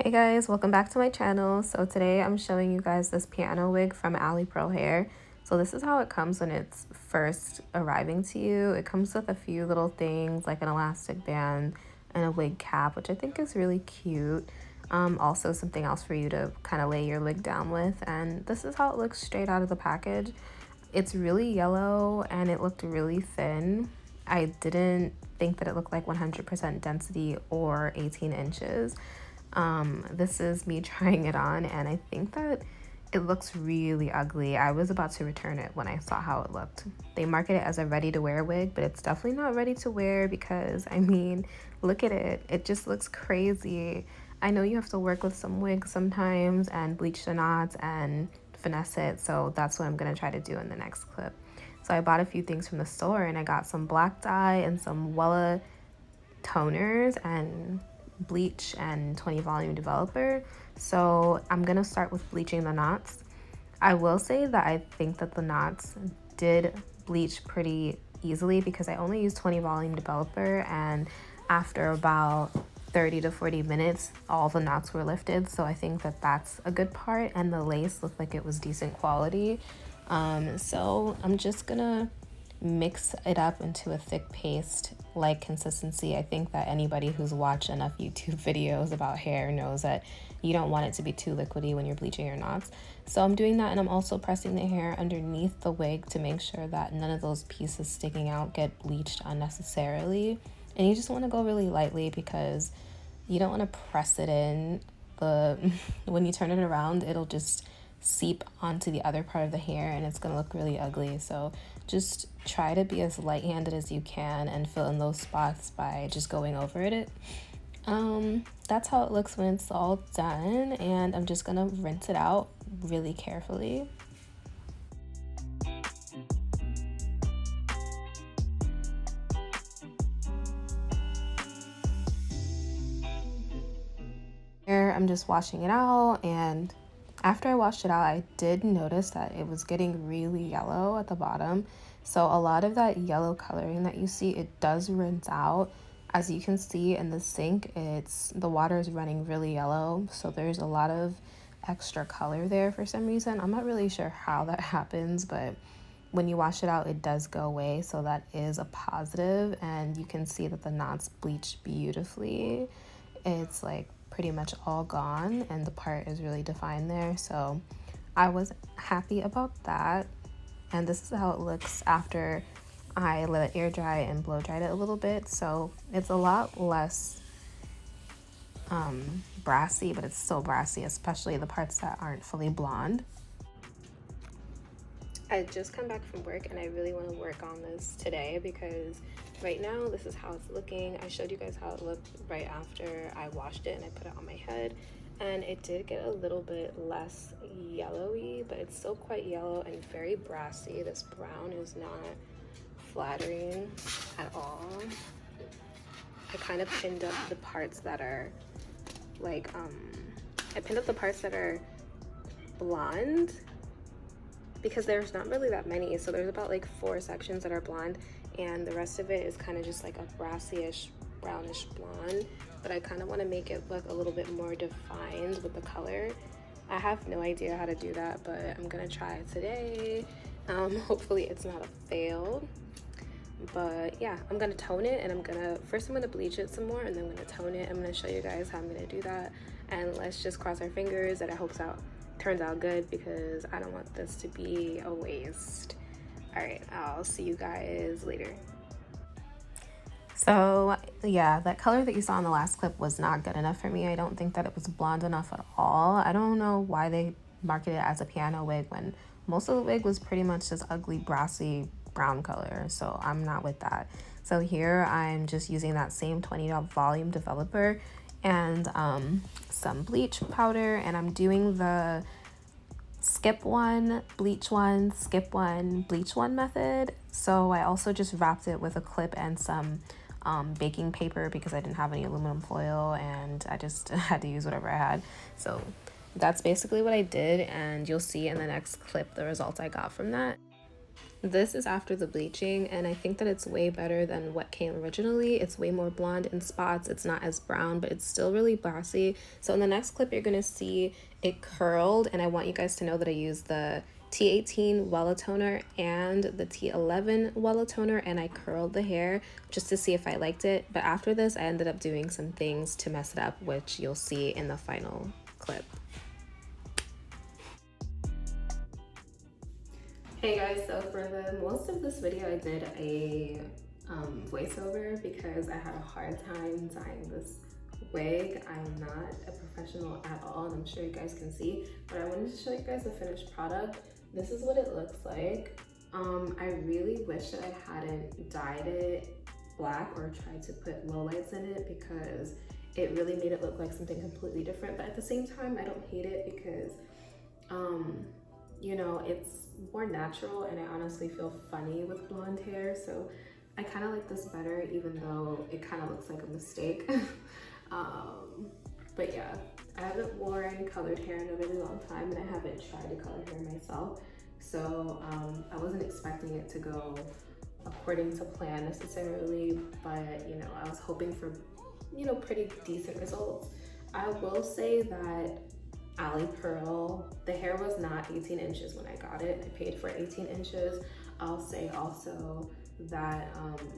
Hey guys, welcome back to my channel. So today I'm showing you guys this piano wig from AliPearl hair. So this is how it comes when it's first arriving to you. It comes with a few little things like an elastic band and a wig cap, which I think is really cute. Also something else for you to kind of lay your wig down with. And this is how it looks straight out of the package. It's really yellow and it looked really thin. I didn't think that it looked like 100% density or 18 inches. This is me trying it on and I think that it looks really ugly. I was about to return it when I saw how it looked. They market it as a ready to wear wig, but it's definitely not ready to wear because I mean, look at it. It just looks crazy. I know you have to work with some wigs sometimes and bleach the knots and finesse it, so that's what I'm gonna try to do in the next clip. So I bought a few things from the store and I got some black dye and some Wella toners and bleach and 20 volume developer. So I'm gonna start with bleaching the knots. I will say that I think that the knots did bleach pretty easily because I only used 20 volume developer, and after about 30 to 40 minutes all the knots were lifted, so I think that that's a good part, and the lace looked like it was decent quality. So I'm just gonna mix it up into a thick paste like consistency. I think that anybody who's watched enough YouTube videos about hair knows that you don't want it to be too liquidy when you're bleaching your knots. So I'm doing that, and I'm also pressing the hair underneath the wig to make sure that none of those pieces sticking out get bleached unnecessarily. And you just want to go really lightly because you don't want to press it in. When you turn it around, it'll just seep onto the other part of the hair and it's gonna look really ugly. So just try to be as light-handed as you can and fill in those spots by just going over it. That's how it looks when it's all done, and I'm just gonna rinse it out really carefully. Here I'm just washing it out, and after I washed it out I did notice that it was getting really yellow at the bottom. So a lot of that yellow coloring that you see, it does rinse out. As you can see in the sink, the water is running really yellow, so there's a lot of extra color there for some reason. I'm not really sure how that happens, but when you wash it out it does go away, so that is a positive. And you can see that the knots bleach beautifully. It's like pretty much all gone and the part is really defined there, so I was happy about that. And this is how it looks after I let it air dry and blow dried it a little bit. So it's a lot less brassy, but it's still brassy, especially the parts that aren't fully blonde. I just come back from work and I really want to work on this today because right now this is how it's looking. I showed you guys how it looked right after I washed it and I put it on my head, and it did get a little bit less yellowy, but it's still quite yellow and very brassy. This brown is not flattering at all. I kind of pinned up the parts that are like I pinned up the parts that are blonde because there's not really that many. So there's about like 4 sections that are blonde and the rest of it is kind of just like a brassy-ish brownish blonde, but I kind of want to make it look a little bit more defined with the color. I have no idea how to do that, but I'm gonna try it today. Hopefully it's not a fail, but yeah, I'm gonna tone it, and I'm gonna bleach it some more and then I'm gonna tone it. I'm gonna show you guys how I'm gonna do that, and let's just cross our fingers that it turns out good because I don't want this to be a waste. All right, I'll see you guys later. So yeah, that color that you saw in the last clip was not good enough for me. I don't think that it was blonde enough at all. I don't know why they marketed it as a piano wig when most of the wig was pretty much this ugly brassy brown color, so I'm not with that. So here I'm just using that same 20 volume developer and some bleach powder, and I'm doing the skip one, bleach one, skip one, bleach one method. So I also just wrapped it with a clip and some baking paper because I didn't have any aluminum foil and I just had to use whatever I had. So that's basically what I did, and you'll see in the next clip the results I got from that. This is after the bleaching, and I think that it's way better than what came originally. It's way more blonde in spots. It's not as brown, but it's still really bossy. So in the next clip, you're gonna see it curled, and I want you guys to know that I used the T18 Wella toner and the T11 Wella toner, and I curled the hair just to see if I liked it. But after this, I ended up doing some things to mess it up, which you'll see in the final clip. Hey guys, so for the most of this video I did a voiceover because I had a hard time dyeing this wig. I'm not a professional at all, and I'm sure you guys can see, but I wanted to show you guys the finished product. This is what it looks like. I really wish that I hadn't dyed it black or tried to put lowlights in it, because it really made it look like something completely different. But at the same time, I don't hate it because you know, it's more natural, and I honestly feel funny with blonde hair, so I kind of like this better, even though it kind of looks like a mistake. But yeah, I haven't worn colored hair in a really long time, and I haven't tried to color hair myself, so I wasn't expecting it to go according to plan necessarily, but you know, I was hoping for, you know, pretty decent results. I will say that AliPearl, the hair was not 18 inches when I got it. I paid for 18 inches. I'll say also that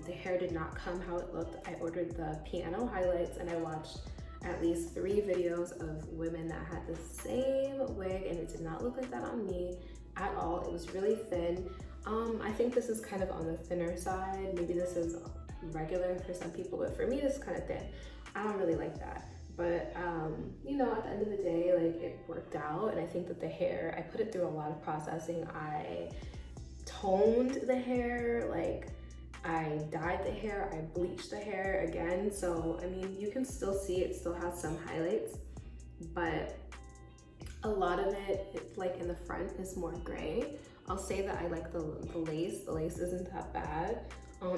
the hair did not come how it looked. I ordered the piano highlights, and I watched at least 3 videos of women that had the same wig, and it did not look like that on me at all. It was really thin. I think this is kind of on the thinner side. Maybe this is regular for some people, but for me this is kind of thin. I don't really like that. But you know, at the end of the day, like, it worked out, and I think that the hair, I put it through a lot of processing. I toned the hair, like I dyed the hair, I bleached the hair again. So I mean, you can still see it still has some highlights, but a lot of it, like in the front, is more gray. I'll say that I like the lace. The lace isn't that bad.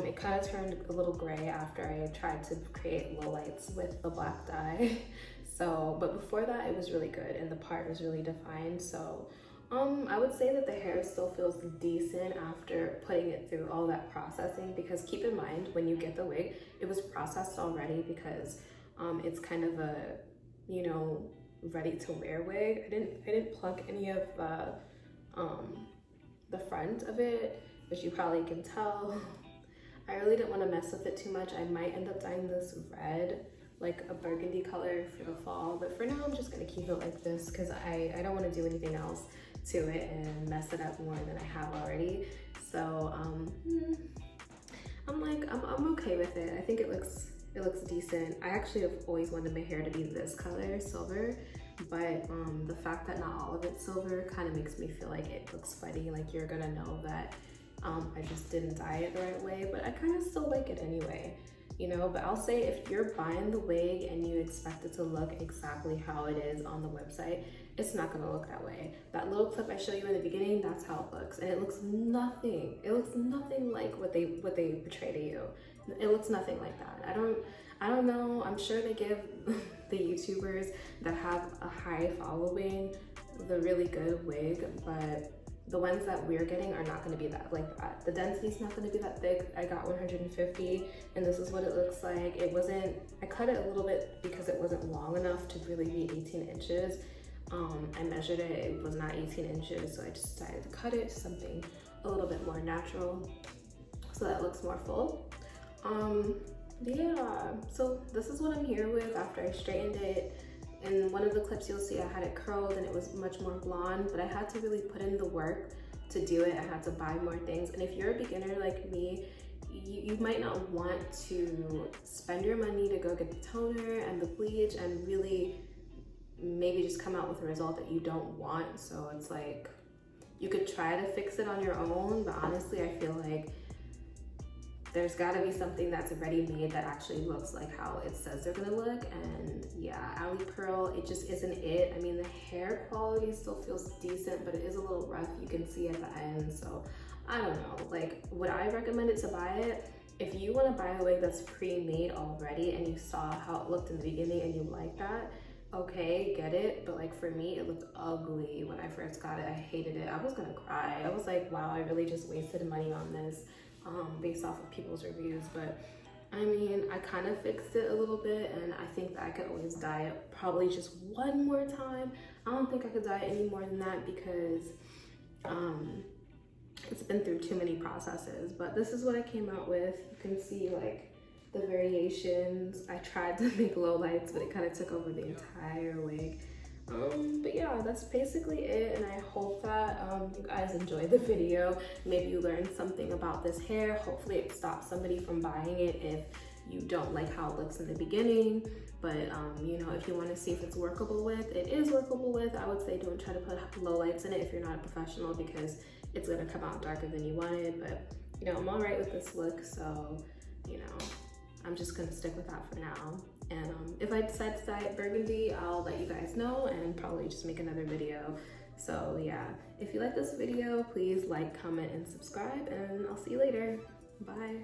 It kind of turned a little gray after I tried to create lowlights with the black dye. So, but before that, it was really good, and the part was really defined. So, I would say that the hair still feels decent after putting it through all that processing, because keep in mind, when you get the wig, it was processed already, because it's kind of a, you know, ready to wear wig. I didn't pluck any of the front of it, which you probably can tell. I really didn't want to mess with it too much. I might end up dyeing this red, like a burgundy color for the fall, but for now I'm just gonna keep it like this, because I don't want to do anything else to it and mess it up more than I have already. So I'm okay with it. I think it looks decent. I actually have always wanted my hair to be this color, silver, but the fact that not all of it's silver kind of makes me feel like it looks funny, like you're gonna know that I just didn't dye it the right way, but I kind of still like it anyway, you know. But I'll say, if you're buying the wig and you expect it to look exactly how it is on the website, it's not gonna look that way. That little clip I showed you in the beginning, that's how it looks, and it looks nothing like what they portray to you. It looks nothing like that. I don't know. I'm sure they give the YouTubers that have a high following the really good wig, but the ones that we're getting are not going to be that like that. The density's not going to be that thick. I got 150, and this is what it looks like. It wasn't, I cut it a little bit because it wasn't long enough to really be 18 inches. I measured it, it was not 18 inches, so I just decided to cut it to something a little bit more natural, so that looks more full. Yeah, so this is what I'm here with after I straightened it. In one of the clips you'll see I had it curled and it was much more blonde, but I had to really put in the work to do it. I had to buy more things, and if you're a beginner like me, you might not want to spend your money to go get the toner and the bleach and really maybe just come out with a result that you don't want. So it's like, you could try to fix it on your own, but honestly I feel like there's gotta be something that's ready-made that actually looks like how it says they're gonna look. And yeah, AliPearl, it just isn't it. I mean, the hair quality still feels decent, but it is a little rough, you can see at the end. So I don't know, like, would I recommend it to buy it? If you wanna buy a wig that's pre-made already and you saw how it looked in the beginning and you like that, okay, get it, but like for me it looked ugly when I first got it. I hated it. I was gonna cry. I was like, wow, I really just wasted money on this based off of people's reviews. But I mean, I kind of fixed it a little bit, and I think that I could always dye it probably just one more time. I don't think I could dye it any more than that because it's been through too many processes. But this is what I came out with. You can see like the variations. I tried to make low lights, but it kind of took over the entire wig. But yeah, that's basically it, and I hope that you guys enjoyed the video. Maybe you learned something about this hair. Hopefully it stops somebody from buying it if you don't like how it looks in the beginning. But you know, if you want to see if it's workable with, it is workable with. I would say don't try to put low lights in it if you're not a professional, because it's gonna come out darker than you wanted. But you know, I'm all right with this look, so you know, I'm just gonna stick with that for now. And if I decide to dye it burgundy, I'll let you guys know and probably just make another video. So yeah, if you like this video, please like, comment, and subscribe, and I'll see you later. Bye.